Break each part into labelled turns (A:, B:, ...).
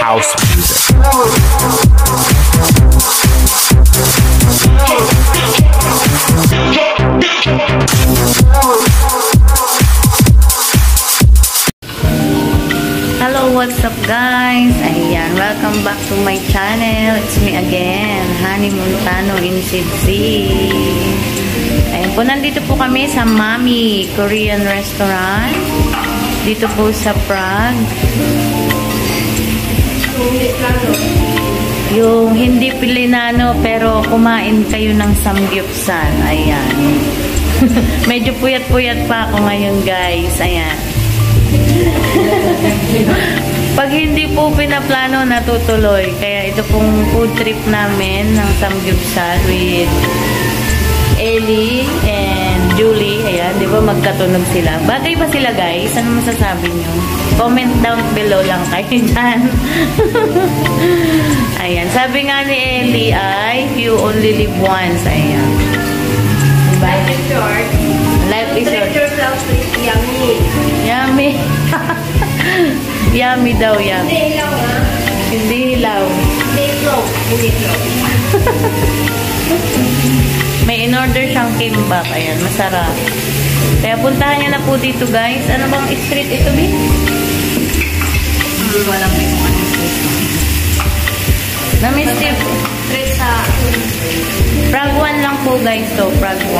A: house music.
B: Hello, what's up guys? Ayan, welcome back to my channel. It's me again, Honey Montano in Sydney. Ayan po, nandito po kami sa Mami Korean Restaurant. Dito po sa Prague. Yung hindi Pilinano pero kumain kayo ng samgyupsal. Ayan. Medyo puyat-puyat pa ako ngayon guys. Ayan. Pag hindi po pinaplano, natutuloy. Kaya ito pong food trip namin ng Samgyupsal with Ellie and Julie. Ayan, di ba magkatunog sila? Bagay ba sila guys? Ano masasabi nyo? Comment down below lang kayo dyan. Ayan, sabi nga ni Ellie ay you only live once. Ayan.
C: Life is short.
B: Life is short.
C: Treat yourself to yummy.
B: Yummy. Yummy daw, yummy.
C: Hindi hilaw ha?
B: Hindi hilaw.
C: Hindi flow. Hindi flow.
B: May in-order siyang kimbap. Ayan, masarap. Kaya puntahan niyo na po dito guys. Ano bang street ito, B?
C: Hindi walang may kung anong street.
B: Na-miss tip.
C: Street sa...
B: Prague 1 lang po guys to. Prague 1.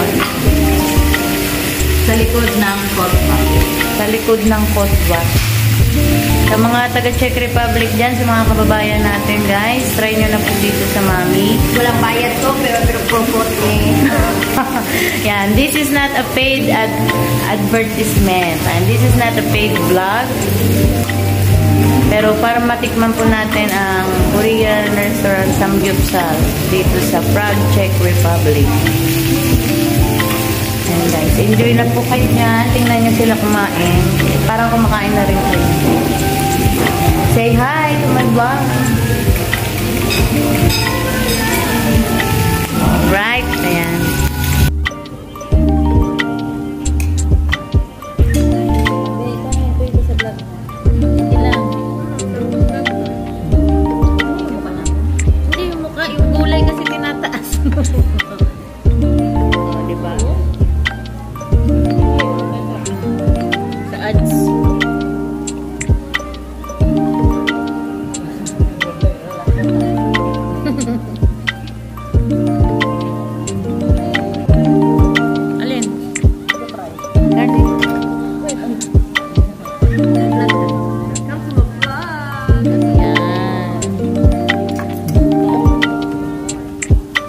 C: Sa likod ng Kotba.
B: Sa likod ng Kotba. Sa mga taga Czech Republic dyan, sa mga kababayan natin guys, try nyo na po dito sa Mami.
C: Walang bayad to, pero promote ni.
B: Yan, this is not a paid advertisement. And this is not a paid vlog. Pero para matikman po natin ang Korean restaurant Samgyupsal dito sa Prague, Czech Republic. Ayan guys, enjoy na po kayo dyan. Tingnan nyo sila kumain. Parang kumakain na rin kayo. Say hi to my vlog. Alright, ayan. Hindi yung mukha, yung gulay kasi tinataas. Oh, diba? Sa ads. Alin? Garden. Ayan.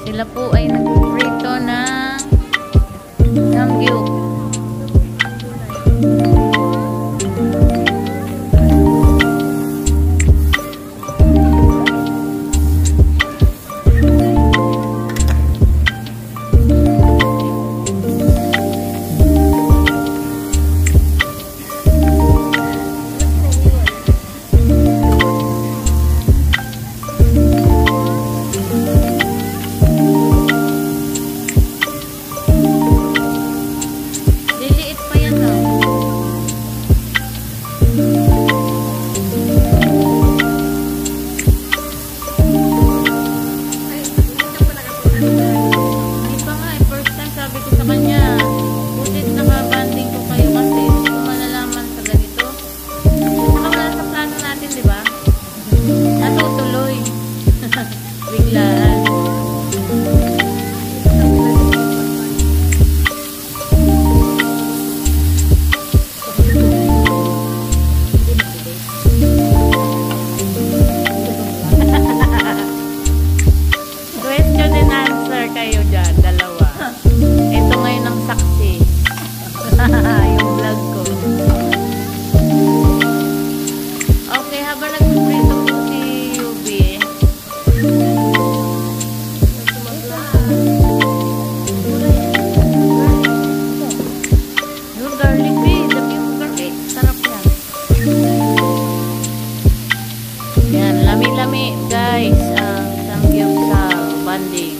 B: Sila po ay nag-prito ng samgyup. Liliit pa yan no? Hindi pa nga eh. First time sabi ko sa kanya, butit nakabanding ko kayo kasi hindi ko malalaman sa ganito. Saka wala sa plano natin, di ba? Natutuloy. Biglaan. Question and answer kayo dyan, dalawa. Ito ngayon ang saksi. Yung vlog ko. Okay, habang nagpuprito po si Yubi. Yung garlic bee, dami yung garlic. Sarap yan. Yan, lami-lami guys ang samgyupsal banding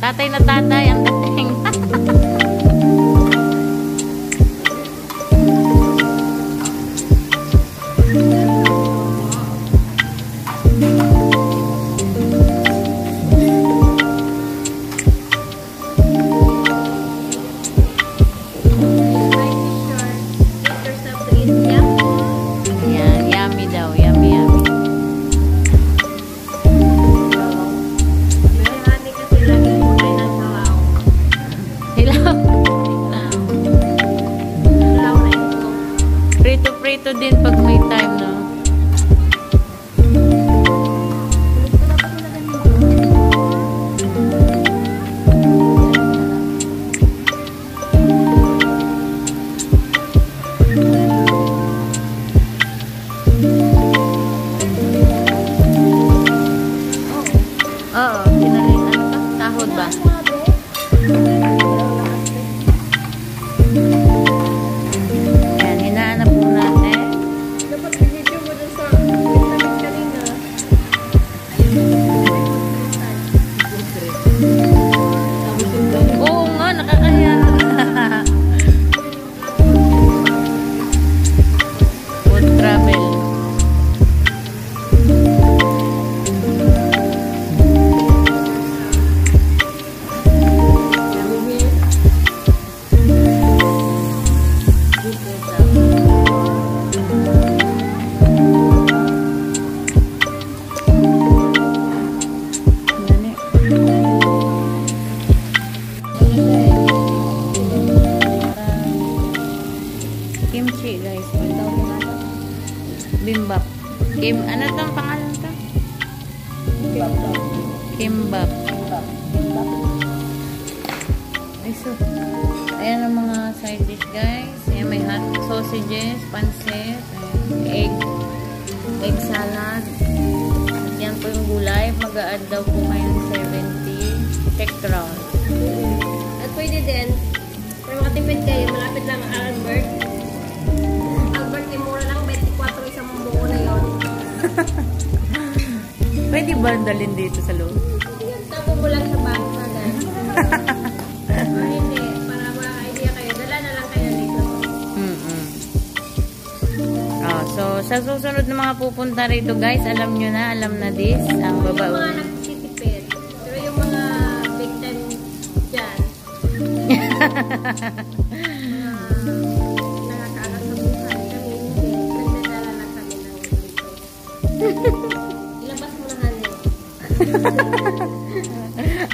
B: Tatay na tatay ang dating. Prito din pag may time, no? Oo, pinalay. Ano to? Tahod ba? Ayan, hinahanap po natin.
C: Dapat i-video mo dun sa Vietnamese kanina.
B: Oo nga, nakakaya. Food travel. Kimchi, guys. Bimbap. Ano tong pangalan to? Kimbap. Ay, so, ayan ang mga side dish, guys. Ayan, may hot sausages, pansit, egg salad. At yan po yung gulay. Mag-a-add daw po kayo ng 70 Czech crown.
C: At pwede din, para makatipid kayo, malapit lang ang Albert. Albert, yung mura lang, 24 isang buo na yun.
B: Pwede ba dalhin dito sa loob?
C: Tapo mo lang sa bag na dahil. Hindi, para ma-idea kayo, dala na lang kayo dito.
B: So, sa susunod na mga pupunta rito, guys, alam nyo na, alam na this, ang
C: Yung
B: babaw.
C: mga nagtitipid, pero yung mga big time dyan, nakakaalas sa buhay, kami hindi, nagdadala lang kami ng dito. Ilabas mo na hanay.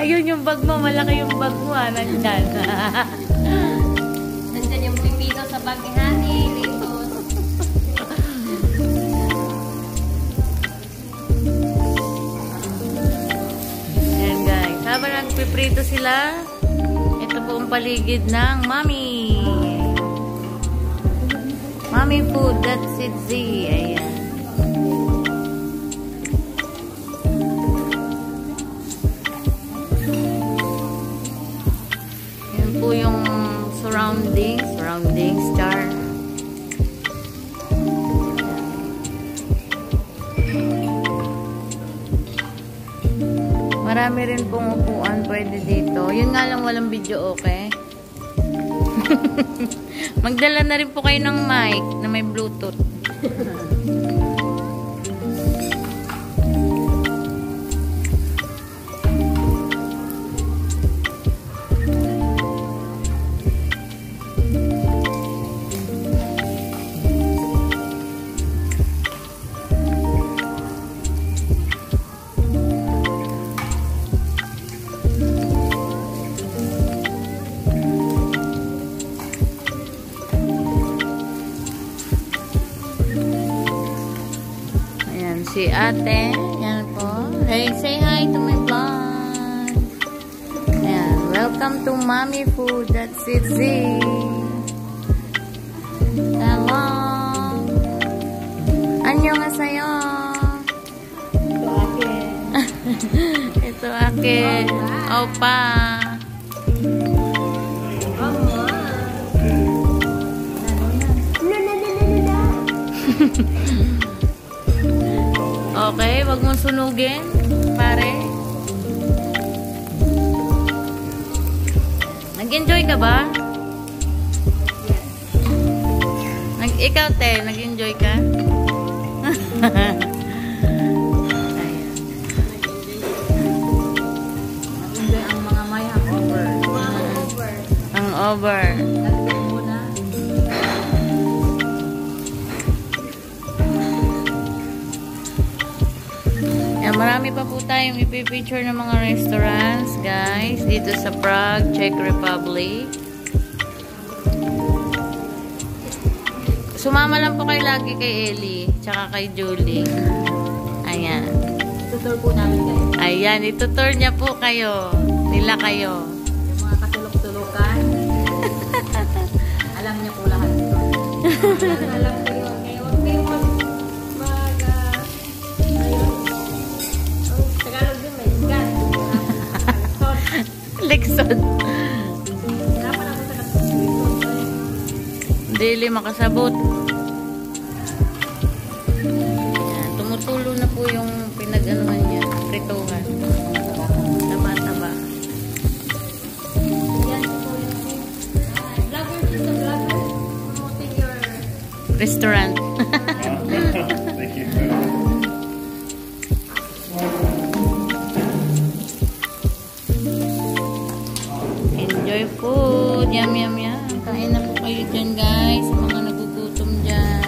B: Ayun yung bag mo, malaki yung bag mo, nandyan.
C: Nandyan yung pipino sa bag ni Honey, dito.
B: Ayan, guys. Habang nagpiprito sila, ito po ang paligid ng Mommy. Mommy Food.CZ. Ayan. Yan po yung surrounding star. Marami rin pong upuan pwede dito. Yun nga lang walang video, okay? Magdala na rin po kayo ng mic na may Bluetooth. Si ate, yan po. Hey, say hi to my vlog. Ayan, welcome to Mommy Food.CZ. Hello. Annyeonghaseyo. Ito ake. Ito ake. Opa. Okay, wag mong sunugin, pare. Nag-enjoy ka ba? Ikaw, te, nag-enjoy ka?
C: Nag-enjoy ang mga may hangover.
B: Hangover.
C: Nag-enjoy muna.
B: Marami pa po tayong ipipicture ng mga restaurants, guys, dito sa Prague, Czech Republic. Sumama lang po kayo lagi kay Ellie, tsaka kay Julie. Ayan.
C: Tutur po namin kayo.
B: Ayan, itutur niya po kayo. Nila kayo.
C: Yung mga katulog-tulukan. Alam niya po lahat ito. Alam ko yun. Kaya huwag kayo Tagalog yun, may gas.
B: Leksod.
C: Dapat ako sa katulog.
B: Dili makasabot. Ayan, tumutulo na po yung pinag-anuhan niya. Prituhan. Taba-taba.
C: Yan po yung vlogger to the vlogger. Promoting your
B: Restaurant.
A: Thank you.
B: Enjoy food. Yum, yum, yum. Kain na po kayo dyan, guys. Sa mga nagugutom dyan.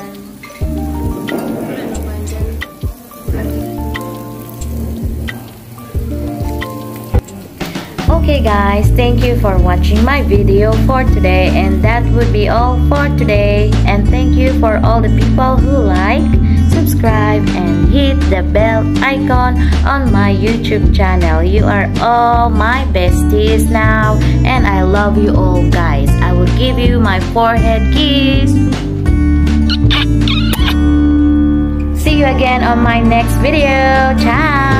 B: Okay guys, thank you for watching my video for today, and that would be all for today. And thank you for all the people who like, subscribe, and hit the bell icon on my YouTube channel. You are all my besties now, and I love you all, guys. I will give you my forehead kiss. See you again on my next video. Ciao.